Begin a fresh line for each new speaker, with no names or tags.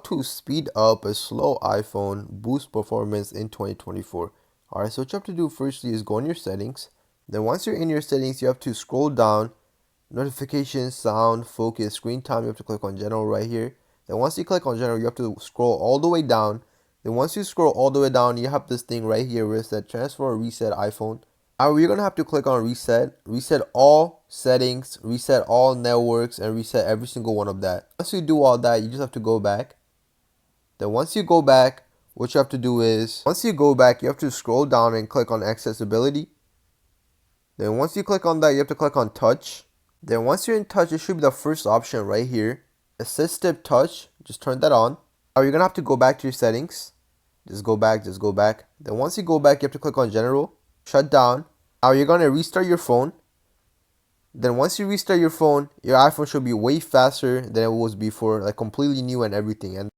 to speed up a slow iPhone, boost performance in 2024. Alright, so what you have to do firstly is go in your settings. Then once you're in your settings, you have to scroll down, notifications, sound, focus, screen time, you have to click on general right here. Then once you click on general, you have to scroll all the way down. Then once you scroll all the way down, you have this thing right here where it says transfer or reset iPhone. You're going to have to click on reset all settings, reset all networks, and reset every single one of that. Once you do all that, you just have to go back. Then once you go back, what you have to do is, once you go back, you have to scroll down and click on accessibility. Then once you click on that, you have to click on touch. Then once you're in touch, it should be the first option right here. Assistive touch, just turn that on. Now you're going to have to go back to your settings. Just go back. Then once you go back, you have to click on general, shut down. Now you're going to restart your phone. Then once you restart your phone, your iPhone should be way faster than it was before, like completely new and everything. And